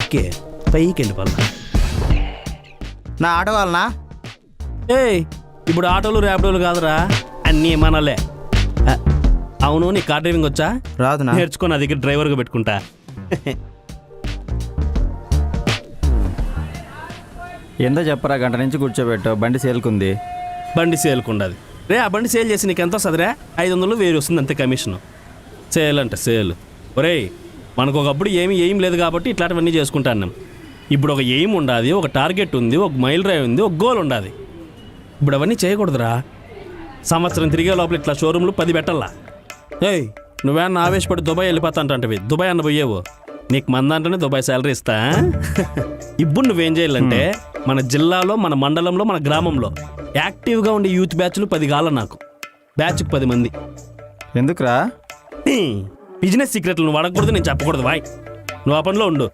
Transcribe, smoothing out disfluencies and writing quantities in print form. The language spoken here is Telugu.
ఎక్కే పైకి వెళ్ళిపోవాల. నా ఆటో వాళ్ళనా? ఏయ్ ఇప్పుడు ఆటోలు ర్యాపిడోలు కాదురా, అన్నీ మనలే. అవును, నీ కార్ డ్రైవింగ్ వచ్చా? రాదునా? నేర్చుకో, నా దగ్గర డ్రైవర్గా పెట్టుకుంటా. ఎంతో చెప్పరా, గంట నుంచి కూర్చోబెట్టావు, బండి సేల్కుంది. బండి సేల్కుండదు రే. ఆ బండి సేల్ చేసి నీకు ఎంత వస్తుందిరా? 500 1000 వస్తుంది అంతే కమిషను. సేల్ అంటే సేల్. ఒరేయ్ మనకు ఒకప్పుడు ఏం లేదు కాబట్టి ఇట్లాంటివన్నీ చేసుకుంటాను. ఇప్పుడు ఒక ఎయిమ్ ఉండాది, ఒక టార్గెట్ ఉంది, ఒక మైల్ డ్రైవ్ ఉంది, ఒక గోల్ ఉండాది. ఇప్పుడు అవన్నీ చేయకూడదురా. సంవత్సరం తిరిగే లోపల ఇట్లా షోరూమ్లు 10 పెట్టాలా. ఏయ్ నువ్వేమన్నా ఆవేశపడి దుబాయ్ వెళ్ళిపోతా అంటవి. దుబాయ్ అన్న పోయేవు, నీకు మందంటేనే దుబాయ్ శాలరీ ఇస్తా. ఇప్పుడు నువ్వేం చేయాలంటే మన జిల్లాలో, మన మండలంలో, మన గ్రామంలో యాక్టివ్గా ఉండే యూత్ బ్యాచ్లు 10 కావాలి నాకు. బ్యాచ్కి 10 మంది. ఎందుకురా? బిజినెస్ సీక్రెట్లు నువ్వు అడగకూడదు, నేను చెప్పకూడదు. వాయ్ నువ్వు ఆ పనిలో ఉండు.